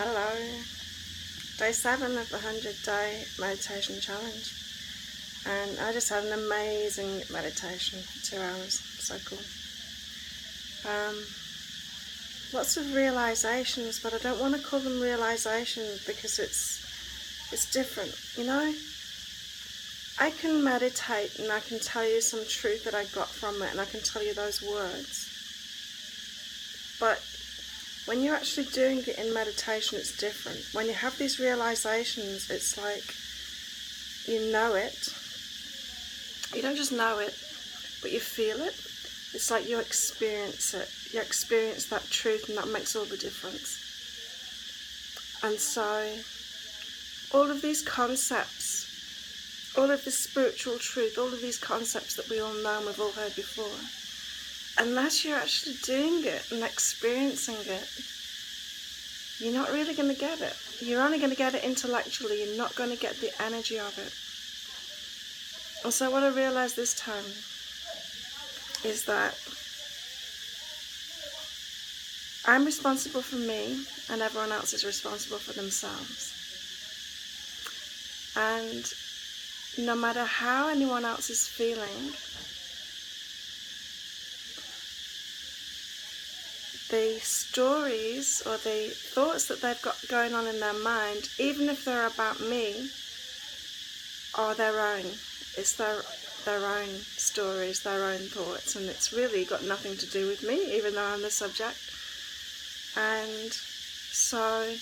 Hello, day 7 of the 100-day meditation challenge, and I just had an amazing meditation, 2 hours, so cool. Lots of realizations, but I don't want to call them realizations because it's different, you know? I can meditate and I can tell you some truth that I got from it, and I can tell you those words, but when you're actually doing it in meditation, it's different. When you have these realizations, it's like you know it. You don't just know it, but you feel it. It's like you experience it. You experience that truth, and that makes all the difference. And so, all of these concepts, all of this spiritual truth, all of these concepts that we all know and we've all heard before, unless you're actually doing it and experiencing it, you're not really going to get it. You're only going to get it intellectually. You're not going to get the energy of it. And so what I realized this time is that I'm responsible for me, and everyone else is responsible for themselves. And no matter how anyone else is feeling, the stories or the thoughts that they've got going on in their mind, even if they're about me, are their own. It's their own stories, their own thoughts, and it's really got nothing to do with me, even though I'm the subject. And so,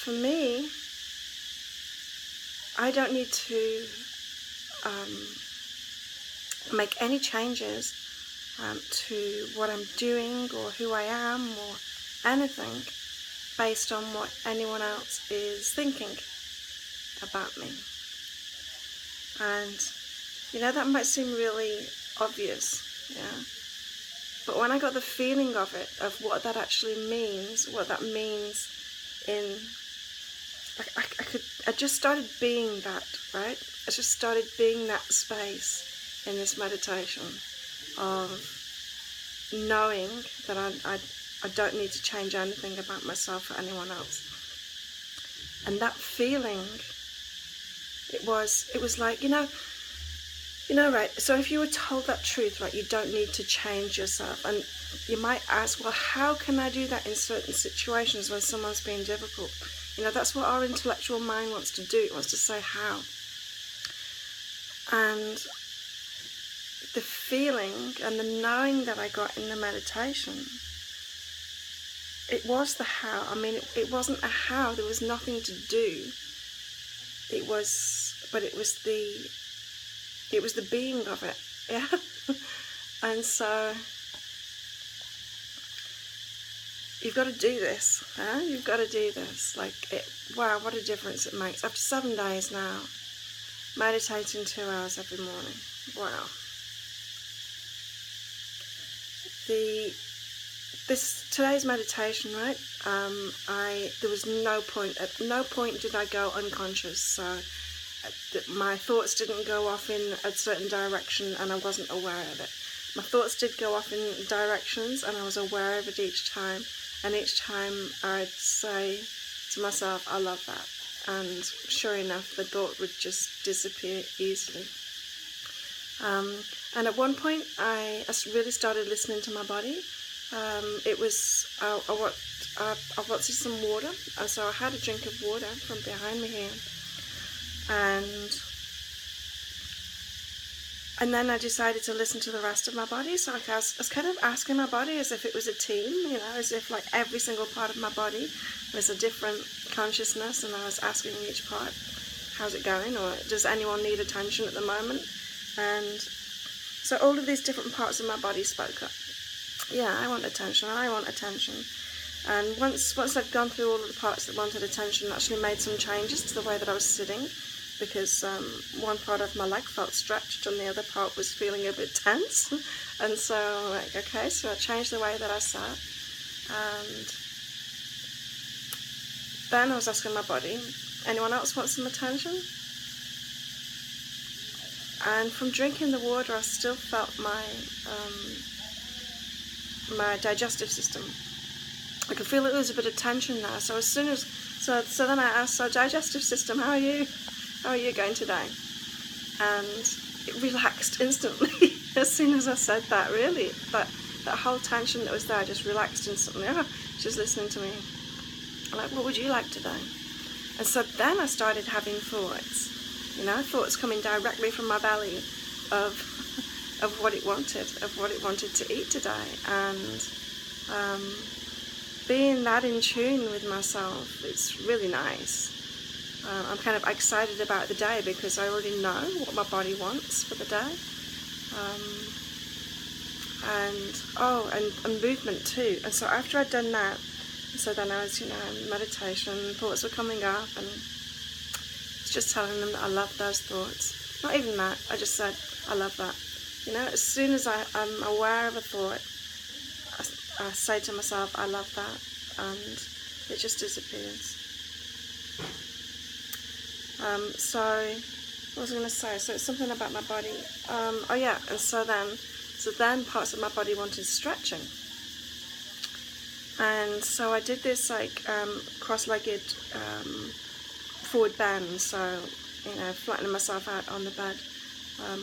for me, I don't need to make any changes to what I'm doing or who I am or anything based on what anyone else is thinking about me. And you know, that might seem really obvious, yeah, but when I got the feeling of it, of what that actually means, what that means in, I just started being that, right? I just started being that space in this meditation of knowing that I don't need to change anything about myself or anyone else. And that feeling, it was like, you know, right, so if you were told that truth, right, you don't need to change yourself, and you might ask, well, how can I do that in certain situations when someone's being difficult? You know, that's what our intellectual mind wants to do. It wants to say how. And the feeling and the knowing that I got in the meditation, it was the how. I mean, it wasn't a how. There was nothing to do. It was the being of it, yeah. And so you've got to do this, huh? You've got to do this. Like, wow, what a difference it makes. After 7 days now, meditating 2 hours every morning. Wow. Today's meditation, right? There was at no point did I go unconscious. So my thoughts didn't go off in a certain direction and I wasn't aware of it. My thoughts did go off in directions and I was aware of it each time. And each time I'd say to myself, I love that. And sure enough, the thought would just disappear easily. And at one point, I really started listening to my body. It was, I wanted some water. So I had a drink of water from behind me here. And then I decided to listen to the rest of my body. So I was kind of asking my body as if it was a team, you know, as if like every single part of my body was a different consciousness, and I was asking each part, how's it going, or does anyone need attention at the moment? And so all of these different parts of my body spoke up. Yeah, I want attention, I want attention. And once I'd gone through all of the parts that wanted attention, I actually made some changes to the way that I was sitting, because one part of my leg felt stretched and the other part was feeling a bit tense. And so I'm like, okay, so I changed the way that I sat. And then I was asking my body, anyone else want some attention? And from drinking the water, I still felt my digestive system I could feel that there was a bit of tension there. So as soon as, so then I asked, so digestive system, how are you? How are you going today? And it relaxed instantly as soon as I said that, really. That whole tension that was there just relaxed instantly. Oh, she's listening to me. I'm like, what would you like today? And so then I started having thoughts, thoughts coming directly from my belly of what it wanted to eat today. And being that in tune with myself, it's really nice. I'm kind of excited about the day because I already know what my body wants for the day. And movement too. And so after I'd done that, so then I was, in meditation, thoughts were coming up, and it's just telling them that I love those thoughts. Not even that, I just said, I love that. As soon as I'm aware of a thought, I say to myself, I love that, and it just disappears. So, what was I going to say? So it's something about my body. And so then parts of my body wanted stretching. And so I did this cross-legged forward bend, so, flattening myself out on the bed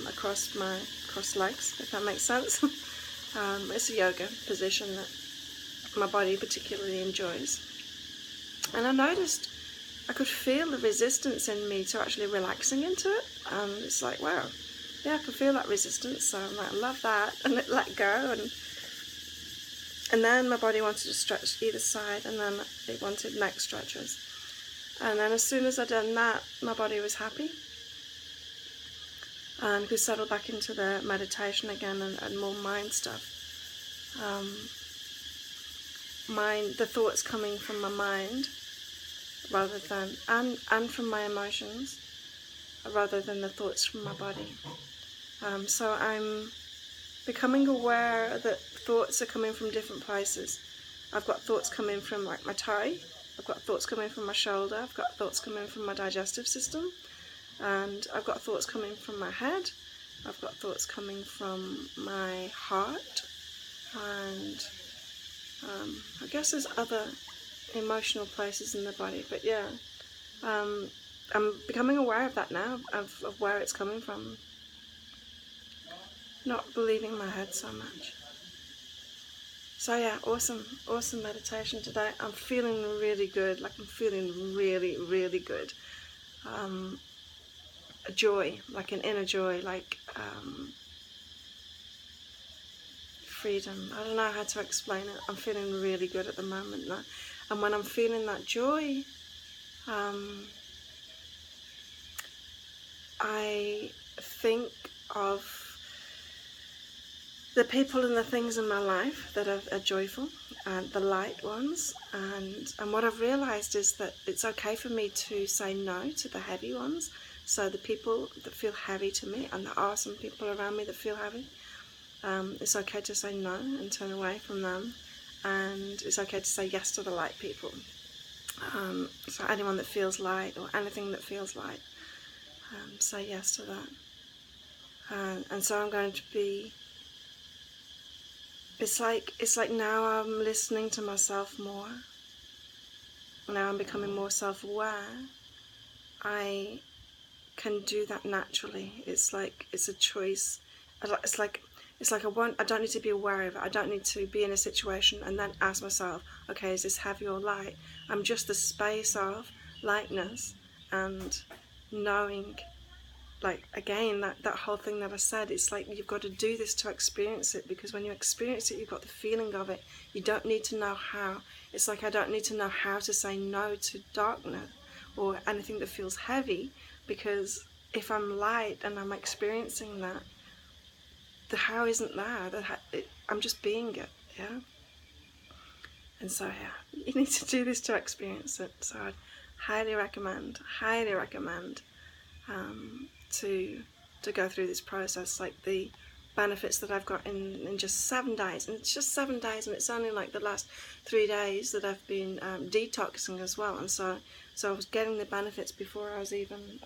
across my cross legs, if that makes sense. It's a yoga position that my body particularly enjoys. And I noticed I could feel the resistance in me to actually relaxing into it. And it's like, wow, yeah, I could feel that resistance. So I'm like, I love that, and it let go. And then my body wanted to stretch either side, and then it wanted neck stretches. And then as soon as I'd done that, my body was happy. And could settle back into the meditation again and more mind stuff. The thoughts coming from my mind rather than, and from my emotions, rather than the thoughts from my body. So I'm becoming aware that thoughts are coming from different places. I've got thoughts coming from like my toe, I've got thoughts coming from my shoulder, I've got thoughts coming from my digestive system, and I've got thoughts coming from my head, I've got thoughts coming from my heart, and I guess there's other emotional places in the body, but yeah, I'm becoming aware of that now, of where it's coming from. Not believing my head so much. So yeah, awesome meditation today. I'm feeling really good, I'm feeling really, really good. A joy, like an inner joy, freedom. I don't know how to explain it. I'm feeling really good at the moment now. And when I'm feeling that joy, I think of the people and the things in my life that are joyful, and the light ones, and what I've realised is that it's okay for me to say no to the heavy ones. So the people that feel heavy to me, and there are some people around me that feel heavy, it's okay to say no and turn away from them, and it's okay to say yes to the light people. So anyone that feels light, or anything that feels light, say yes to that. And so I'm going to be, it's like now I'm listening to myself more. Now I'm becoming more self-aware. I can do that naturally. It's like it's a choice. It's like I don't need to be aware of it. I don't need to be in a situation and then ask myself, okay, is this heavy or light? I'm just the space of lightness and knowing. Like, again, that whole thing that I said, it's like you've got to do this to experience it, because when you experience it, you've got the feeling of it. You don't need to know how. It's like I don't need to know how to say no to darkness or anything that feels heavy, because if I'm light and I'm experiencing that, the how isn't there. I'm just being it, yeah? And so, yeah, you need to do this to experience it. So I'd highly recommend to go through this process. Like the benefits that I've got in just 7 days, and it's just 7 days, and it's only like the last 3 days that I've been detoxing as well. And so I was getting the benefits before I was even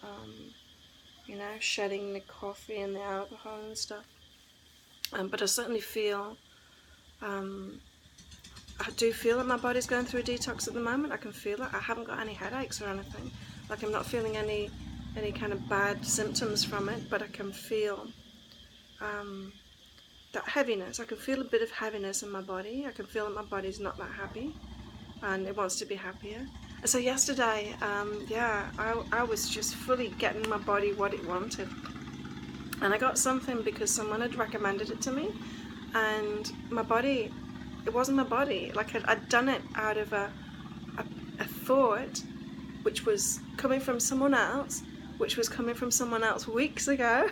shedding the coffee and the alcohol and stuff. But I certainly feel I do feel that my body's going through a detox at the moment. I can feel it. I haven't got any headaches or anything. Like, I'm not feeling any kind of bad symptoms from it, but I can feel that heaviness. I can feel a bit of heaviness in my body. I can feel that my body's not that happy and it wants to be happier. And so yesterday, I was just fully getting my body what it wanted. And I got something because someone had recommended it to me, and my body, it wasn't my body. Like, I'd done it out of a thought which was coming from someone else, which was coming from someone else weeks ago.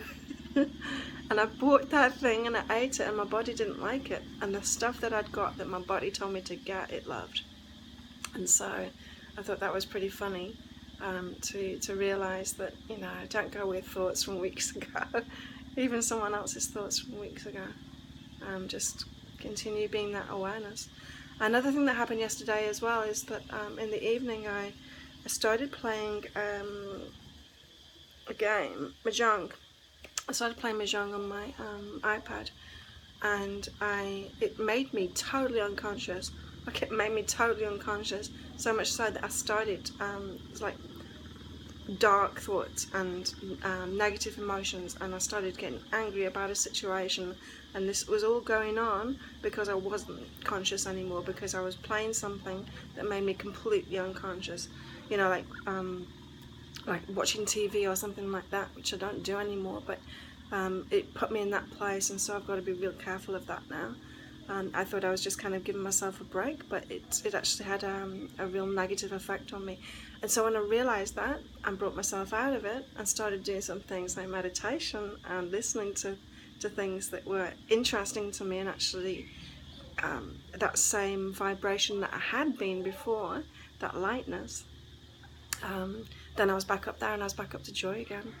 And I bought that thing and I ate it and my body didn't like it. And the stuff that I'd got that my body told me to get, it loved. And so I thought that was pretty funny, to realise that, you know, don't go with thoughts from weeks ago, even someone else's thoughts from weeks ago. Just continue being that awareness. Another thing that happened yesterday as well is that in the evening I started playing a game, Mahjong. I started playing Mahjong on my iPad, and it made me totally unconscious. Like, it made me totally unconscious, so much so that I started like dark thoughts and negative emotions, and I started getting angry about a situation, and this was all going on because I wasn't conscious anymore, because I was playing something that made me completely unconscious, you know, like watching TV or something like that, which I don't do anymore, but it put me in that place, and so I've got to be real careful of that now. I thought I was just kind of giving myself a break, but it actually had a real negative effect on me. And so when I realised that and brought myself out of it and started doing some things like meditation and listening to things that were interesting to me, and actually that same vibration that I had been before, that lightness, then I was back up there and I was back up to joy again.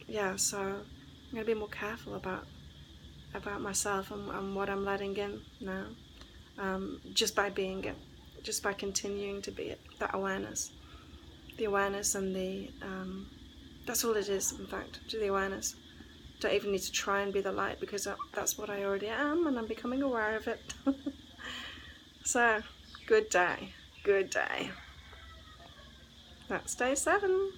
Yeah, so I'm going to be more careful about myself and what I'm letting in now, just by being it, just by continuing to be it, that awareness. The awareness and the, that's all it is, in fact, the awareness. Don't even need to try and be the light, because that's what I already am, and I'm becoming aware of it. So, good day, good day. That's day 7.